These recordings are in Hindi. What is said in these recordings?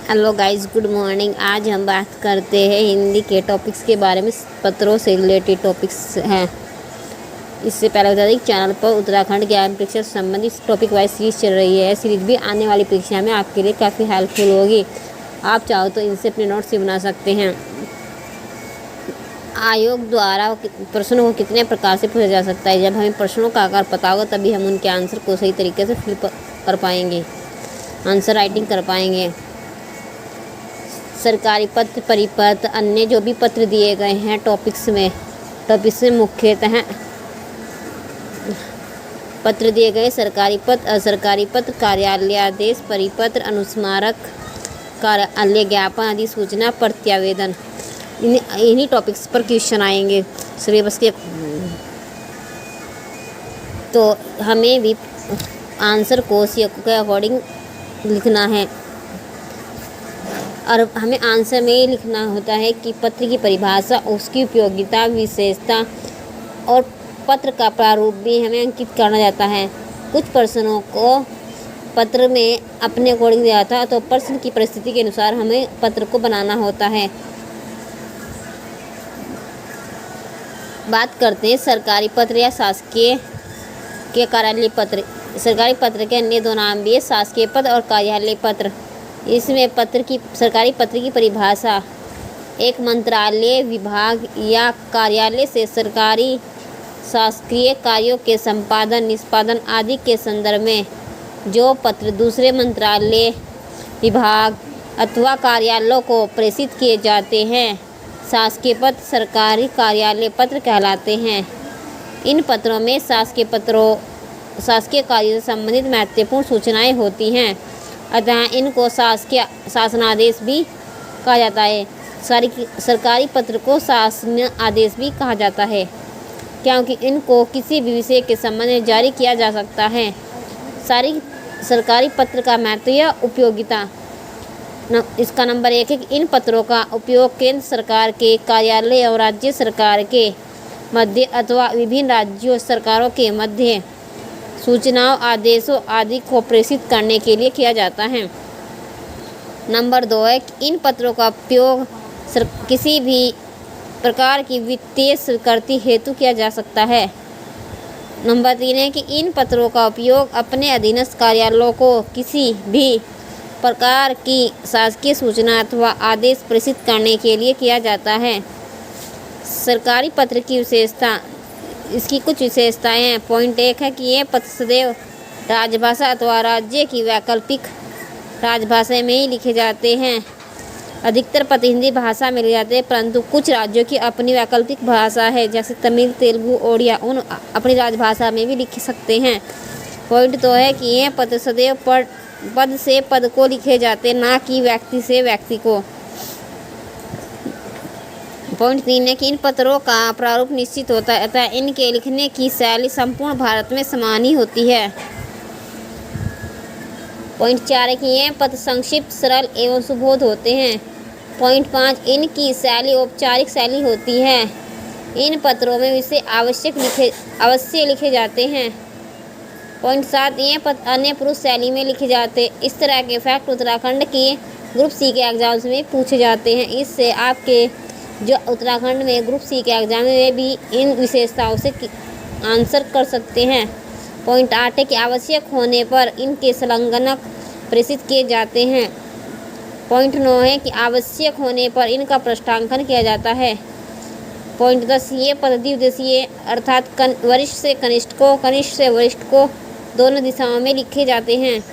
Hello guys, good morning. आज हम बात करते हैं हिंदी के टॉपिक्स के बारे में। पत्रों से रिलेटेड टॉपिक्स हैं। इससे पहले बता दें, चैनल पर उत्तराखंड ज्ञान परीक्षा से संबंधित टॉपिक वाइज सीरीज चल रही है। सीरीज भी आने वाली परीक्षा में आपके लिए काफ़ी हेल्पफुल होगी। आप चाहो तो इनसे अपने नोट्स भी बना सकते हैं। आयोग द्वारा प्रश्नों को कितने प्रकार से पूछा जा सकता है। जब हमें प्रश्नों का आकार पता होगा तभी हम उनके आंसर को सही तरीके से फिल कर पाएंगे, आंसर राइटिंग कर पाएंगे। सरकारी पत्र, परिपत्र, अन्य जो भी पत्र दिए गए हैं टॉपिक्स में मुख्यतः पत्र दिए गए सरकारी पत्र, असरकारी पत्र, कार्यालयादेश, परिपत्र, अनुस्मारक, कार्यालय ज्ञापन, अधिसूचना, प्रत्यावेदन, इन्हीं टॉपिक्स पर क्वेश्चन आएंगे सिलेबस के। तो हमें भी आंसर को के अकॉर्डिंग लिखना है और हमें आंसर में लिखना होता है कि पत्र की परिभाषा, उसकी उपयोगिता, विशेषता और पत्र का प्रारूप भी हमें अंकित करना जाता है। कुछ प्रश्नों को पत्र में अपने अकॉर्डिंग दिया जाता है, तो प्रश्न की परिस्थिति के अनुसार हमें पत्र को बनाना होता है। बात करते हैं सरकारी पत्र या शासकीय के कार्यालय पत्र। सरकारी पत्र के अन्य दो नाम भी है, शासकीय पत्र और कार्यालय पत्र। इसमें सरकारी पत्र की परिभाषा एक मंत्रालय, विभाग या कार्यालय से सरकारी शासकीय कार्यों के संपादन, निष्पादन आदि के संदर्भ में जो पत्र दूसरे मंत्रालय, विभाग अथवा कार्यालयों को प्रेषित किए जाते हैं, शासकीय पत्र सरकारी कार्यालय पत्र कहलाते हैं। इन पत्रों में शासकीय कार्यों से संबंधित महत्वपूर्ण सूचनाएं होती हैं, अतः इनको शासकीय शासनादेश भी कहा जाता है। सरकारी पत्र को शासन आदेश भी कहा जाता है, क्योंकि इनको किसी भी विषय के संबंध में जारी किया जा सकता है। सरकारी पत्र का महत्व या उपयोगिता। इसका नंबर 1 है कि इन पत्रों का उपयोग केंद्र सरकार के कार्यालय और राज्य सरकार के मध्य अथवा विभिन्न राज्यों सरकारों के मध्य सूचनाओं, आदेशों आदि को प्रेषित करने के लिए किया जाता है। नंबर 2 है कि इन पत्रों का उपयोग किसी भी प्रकार की वित्तीय स्वीकृति हेतु किया जा सकता है। नंबर 3 है कि इन पत्रों का उपयोग अपने अधीनस्थ कार्यालयों को किसी भी प्रकार की शासकीय सूचना अथवा आदेश प्रेषित करने के लिए किया जाता है। सरकारी पत्र की विशेषता। इसकी कुछ विशेषताएं हैं। पॉइंट 1 है कि ये पत्र सदैव राजभाषा अथवा राज्य की वैकल्पिक राजभाषा में ही लिखे जाते हैं। अधिकतर पत्र हिंदी भाषा में लिखे जाते हैं, परंतु कुछ राज्यों की अपनी वैकल्पिक भाषा है, जैसे तमिल, तेलुगु, ओडिया, उन अपनी राजभाषा में भी लिख सकते हैं। पॉइंट 2 है कि ये पत्र सदैव पद से पद को लिखे जाते हैं, ना कि व्यक्ति से व्यक्ति को। पॉइंट 3 है कि इन पत्रों का प्रारूप निश्चित होता है, अतः इनके लिखने की शैली संपूर्ण भारत में समान ही होती है। पॉइंट 4 है कि ये पत्र संक्षिप्त, सरल एवं सुबोध होते हैं। पॉइंट 5, इनकी शैली औपचारिक शैली होती है। इन पत्रों में विषय अवश्य लिखे जाते हैं। पॉइंट 7, ये पत्र अन्य पुरुष शैली में लिखे जाते। इस तरह के फैक्ट उत्तराखंड के ग्रुप सी के एग्जाम्स में पूछे जाते हैं। इससे आपके जो उत्तराखंड में ग्रुप सी के एग्जाम में भी इन विशेषताओं से आंसर कर सकते हैं। पॉइंट 8 है कि आवश्यक होने पर इनके संलग्नक प्रेषित किए जाते हैं। पॉइंट 9 है कि आवश्यक होने पर इनका पृष्ठांकन किया जाता है। पॉइंट 10, ये पत्र द्विउद्देशीय अर्थात वरिष्ठ से कनिष्ठ को, कनिष्ठ से वरिष्ठ को दोनों दिशाओं में लिखे जाते हैं।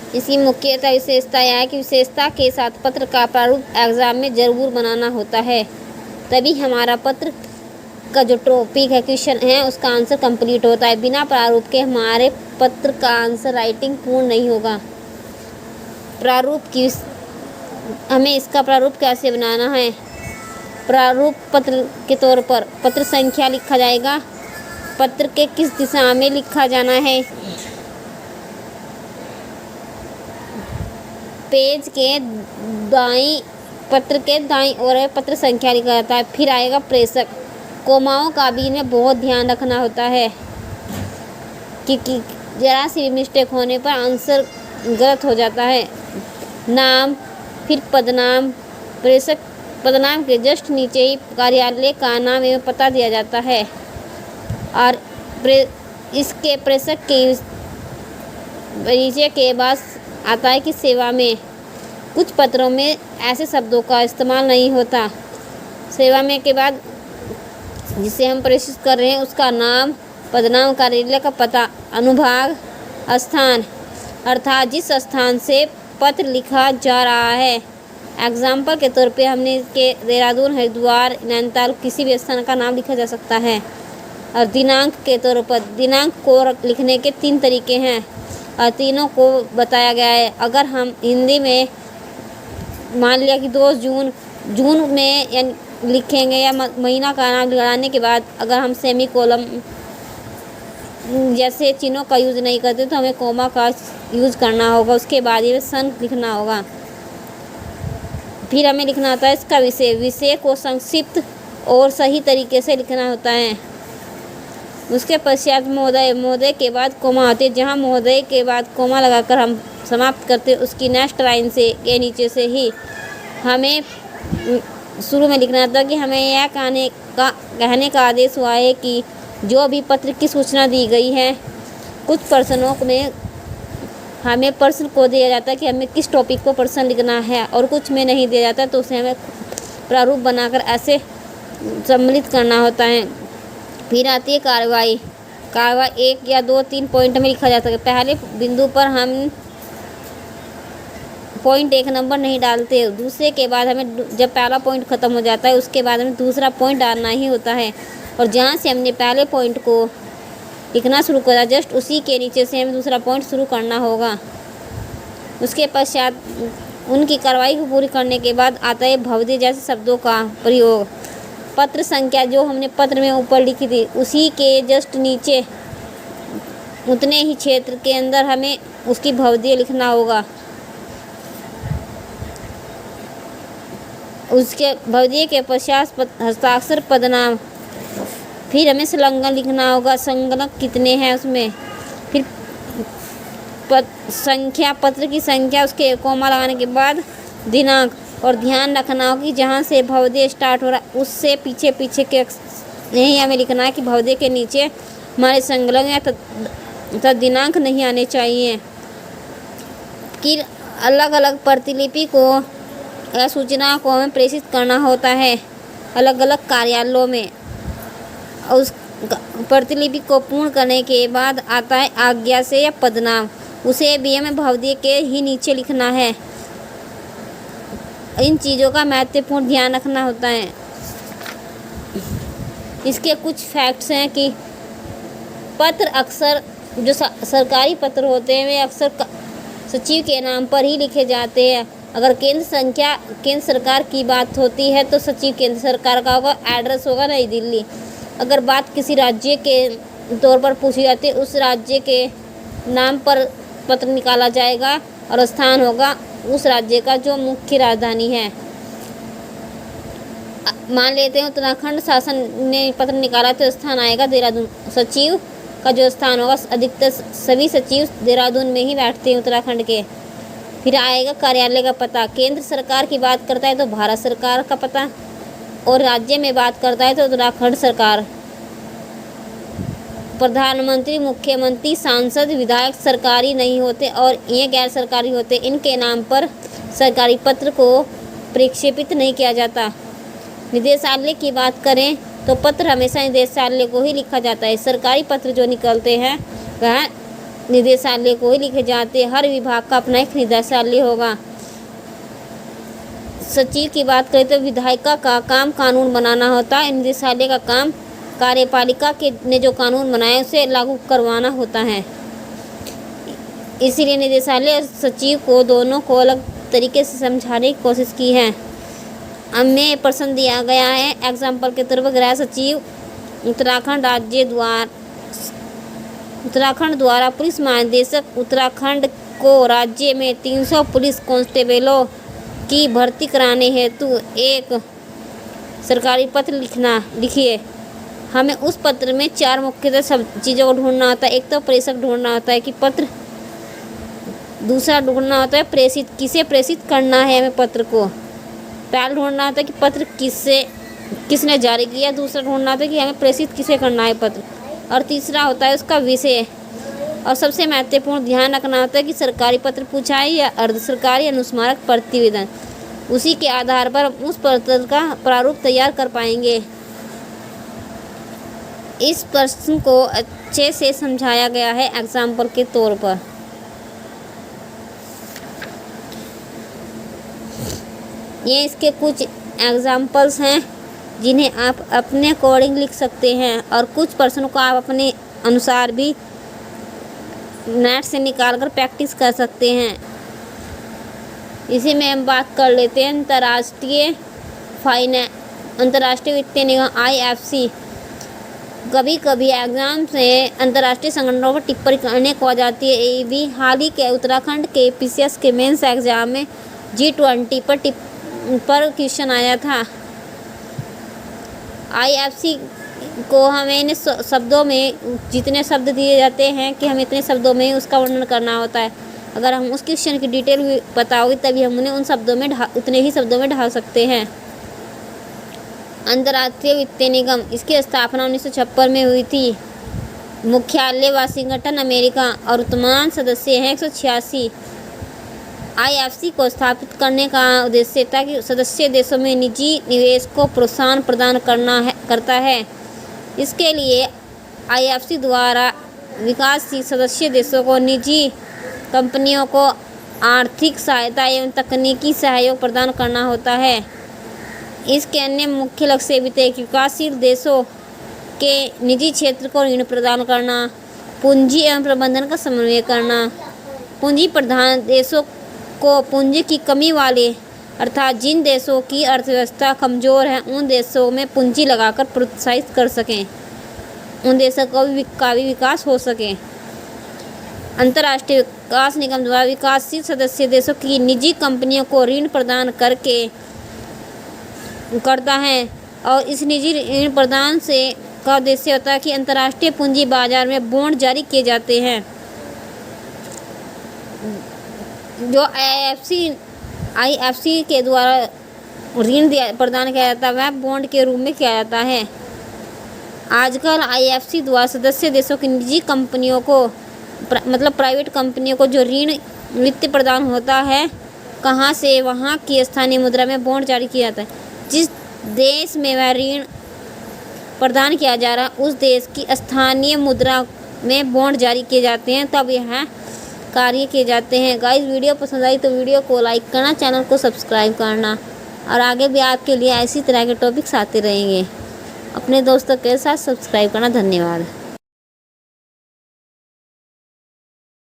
इसकी मुख्यतः विशेषता यह है कि विशेषता के साथ पत्र का प्रारूप एग्जाम में जरूर बनाना होता है, तभी हमारा पत्र का जो टॉपिक है, क्वेश्चन है, उसका आंसर कंप्लीट होता है। बिना प्रारूप के हमारे पत्र का आंसर राइटिंग पूर्ण नहीं होगा। हमें इसका प्रारूप कैसे बनाना है। प्रारूप पत्र के तौर पर पत्र संख्या लिखा जाएगा, पत्र के किस दिशा में लिखा जाना है, पेज के दाईं, पत्र के दाईं ओर पत्र संख्या लिखा जाता है। फिर आएगा प्रेषक। कोमाओं का भी इनमें बहुत ध्यान रखना होता है, क्योंकि ज़रा सी मिस्टेक होने पर आंसर गलत हो जाता है। नाम, फिर पदनाम। प्रेषक पदनाम के जस्ट नीचे ही कार्यालय का नाम एवं पता दिया जाता है। और इसके प्रेषक के परिचय के बाद आता है कि सेवा में। कुछ पत्रों में ऐसे शब्दों का इस्तेमाल नहीं होता। सेवा में के बाद जिसे हम प्रेषित कर रहे हैं उसका नाम, पदनाम, कार्यालय का पता, अनुभाग, स्थान अर्थात जिस स्थान से पत्र लिखा जा रहा है। एग्जाम्पल के तौर पे हमने के देहरादून, हरिद्वार, नैनीताल किसी भी स्थान का नाम लिखा जा सकता है। और दिनांक के तौर पर दिनांक को लिखने के 3 तरीके हैं और तीनों को बताया गया है। अगर हम हिंदी में मान लिया कि 2 जून में यानी लिखेंगे या महीना का नाम लगाने के बाद अगर हम सेमी कोलम जैसे चिन्हों का यूज़ नहीं करते तो हमें कोमा का यूज़ करना होगा। उसके बाद ये सन लिखना होगा। फिर हमें लिखना होता है इसका विषय को संक्षिप्त और सही तरीके से लिखना होता है। उसके पश्चात महोदय के बाद कोमा आते, जहाँ महोदय के बाद कोमा लगाकर हम समाप्त करते उसकी नेक्स्ट लाइन से के नीचे से ही हमें शुरू में लिखना था कि हमें यह कहने का आदेश हुआ है कि जो भी पत्र की सूचना दी गई है। कुछ प्रश्नों में हमें प्रश्न को दिया जाता है कि हमें किस टॉपिक को प्रश्न लिखना है और कुछ में नहीं दिया जाता तो उसे हमें प्रारूप बनाकर ऐसे सम्मिलित करना होता है। फिर आती है कार्रवाई। 1 या 2 3 पॉइंट में लिखा जा सकता है। पहले बिंदु पर हम पॉइंट 1 नंबर नहीं डालते। दूसरे के बाद हमें जब पहला पॉइंट ख़त्म हो जाता है उसके बाद हमें दूसरा पॉइंट डालना ही होता है। और जहाँ से हमने पहले पॉइंट को लिखना शुरू करा जस्ट उसी के नीचे से हमें दूसरा पॉइंट शुरू करना होगा। उसके पश्चात उनकी कार्रवाई को पूरी करने के बाद आता है भवदीय जैसे शब्दों का प्रयोग। पत्र संख्या जो हमने पत्र में ऊपर लिखी थी उसी के जस्ट नीचे उतने ही क्षेत्र के अंदर हमें उसकी भवदीय लिखना होगा। उसके भवदीय के पश्चात हस्ताक्षर, पदनाम। फिर हमें संलग्न लिखना होगा, संलग्न कितने हैं उसमें। फिर संख्या, पत्र की संख्या, उसके कोमा लगाने के बाद दिनांक। और ध्यान रखना होगा कि जहाँ से भवदीय स्टार्ट हो रहा है उससे पीछे के यही हमें लिखना है कि भवदीय के नीचे हमारे संलग्न या दिनांक नहीं आने चाहिए। कि अलग अलग प्रतिलिपि को या सूचना को हमें प्रेषित करना होता है अलग अलग कार्यालयों में। उस प्रतिलिपि को पूर्ण करने के बाद आता है आज्ञा से या पदनाम। उसे भी हमें भवदीय के ही नीचे लिखना है। इन चीज़ों का महत्वपूर्ण ध्यान रखना होता है। इसके कुछ फैक्ट्स हैं कि पत्र अक्सर जो सरकारी पत्र होते हैं वे अक्सर सचिव के नाम पर ही लिखे जाते हैं। अगर केंद्र सरकार की बात होती है तो सचिव केंद्र सरकार का होगा, एड्रेस होगा नई दिल्ली। अगर बात किसी राज्य के तौर पर पूछी जाती है उस राज्य के नाम पर पत्र निकाला जाएगा और स्थान होगा उस राज्य का जो मुख्य राजधानी है। मान लेते हैं उत्तराखंड शासन ने पत्र निकाला तो स्थान आएगा देहरादून। सचिव का जो स्थान होगा, अधिकतर सभी सचिव देहरादून में ही बैठते हैं उत्तराखंड के। फिर आएगा कार्यालय का पता। केंद्र सरकार की बात करता है तो भारत सरकार का पता और राज्य में बात करता है तो उत्तराखंड सरकार। प्रधानमंत्री, मुख्यमंत्री, सांसद, विधायक सरकारी नहीं होते और ये गैर सरकारी होते। इनके नाम पर सरकारी पत्र को प्रक्षेपित नहीं किया जाता। निदेशालय की बात करें तो पत्र हमेशा निदेशालय को ही लिखा जाता है। सरकारी पत्र जो निकलते हैं वह निदेशालय को ही लिखे जाते हैं। हर विभाग का अपना एक निदेशालय होगा। सचिव की बात करें तो विधायिका का काम कानून बनाना होता है। निदेशालय का काम कार्यपालिका के ने जो कानून बनाए उसे लागू करवाना होता है। इसीलिए निदेशालय और सचिव को दोनों को अलग तरीके से समझाने की कोशिश की है। हमें प्रश्न दिया गया है एग्जाम्पल के तौर पर गृह सचिव उत्तराखंड द्वारा पुलिस महानिदेशक उत्तराखंड को राज्य में 300 पुलिस कांस्टेबलों की भर्ती कराने हेतु एक सरकारी पत्र लिखिए। हमें उस पत्र में 4 मुख्यतः सब चीज़ों को ढूंढना होता है। एक तो प्रेषक ढूंढना होता है कि पत्र दूसरा ढूंढना होता है प्रेषित, किसे प्रेषित करना है हमें पत्र को। पहला ढूंढना होता है कि पत्र किसने जारी किया, दूसरा ढूंढना होता है कि हमें प्रेषित किसे करना है पत्र, और तीसरा होता है उसका विषय। और सबसे महत्वपूर्ण ध्यान रखना होता है कि सरकारी पत्र पूछा है या अर्ध सरकारी अनुस्मारक प्रतिवेदन। उसी के आधार पर हम उस पत्र का प्रारूप तैयार कर पाएंगे। इस प्रश्न को अच्छे से समझाया गया है एग्जाम्पल के तौर पर। ये इसके कुछ एग्जाम्पल्स हैं जिन्हें आप अपने अकॉर्डिंग लिख सकते हैं, और कुछ प्रश्नों को आप अपने अनुसार भी नेट से निकाल कर प्रैक्टिस कर सकते हैं। इसी में हम बात कर लेते हैं अंतर्राष्ट्रीय वित्तीय निगम IFC। कभी कभी एग्जाम से अंतर्राष्ट्रीय संगठनों पर टिप्पणी करने को आ जाती है। ये भी हाल ही के उत्तराखंड के PCS के मेंस एग्जाम में G20 पर क्वेश्चन आया था। IFC को हमें इन शब्दों में जितने शब्द दिए जाते हैं कि हम इतने शब्दों में उसका वर्णन करना होता है। अगर हम उस क्वेश्चन की डिटेल पता होगी तभी हम उन्हें उतने ही शब्दों में ढाल सकते हैं। अंतर्राष्ट्रीय वित्तीय निगम, इसकी स्थापना 1956 में हुई थी। मुख्यालय वाशिंगटन अमेरिका, और वर्तमान सदस्य हैं 186। IFC को स्थापित करने का उद्देश्य था कि सदस्य देशों में निजी निवेश को प्रोत्साहन प्रदान करता है। इसके लिए IFC द्वारा विकासशील सदस्य देशों को निजी कंपनियों को आर्थिक सहायता एवं तकनीकी सहयोग प्रदान करना होता है। इसके अन्य मुख्य लक्ष्य भी थे कि विकासशील देशों के निजी क्षेत्र को ऋण प्रदान करना, पूंजी एवं प्रबंधन का समन्वय करना, पूंजी प्रधान देशों को पूंजी की कमी वाले अर्थात जिन देशों की अर्थव्यवस्था कमज़ोर है उन देशों में पूंजी लगाकर प्रोत्साहित कर सकें, उन देशों का भी विकास हो सके। अंतर्राष्ट्रीय विकास निगम द्वारा विकासशील सदस्य देशों की निजी कंपनियों को ऋण प्रदान करता है, और इस निजी ऋण प्रदान का उद्देश्य होता है कि अंतर्राष्ट्रीय पूंजी बाजार में बॉन्ड जारी किए जाते हैं। जो IFC के द्वारा ऋण प्रदान किया जाता है वह बॉन्ड के रूप में किया जाता है। आजकल IFC द्वारा सदस्य देशों की निजी कंपनियों को प्राइवेट कंपनियों को जो ऋण वित्त प्रदान होता है, कहाँ से, वहाँ की स्थानीय मुद्रा में बॉन्ड जारी किया जाता है। जिस देश में वह ऋण प्रदान किया जा रहा है उस देश की स्थानीय मुद्रा में बॉन्ड जारी किए जाते हैं, तब यह कार्य किए जाते हैं। गाइस, वीडियो पसंद आई तो वीडियो को लाइक करना, चैनल को सब्सक्राइब करना, और आगे भी आपके लिए ऐसी तरह के टॉपिक्स आते रहेंगे। अपने दोस्तों के साथ सब्सक्राइब करना। धन्यवाद।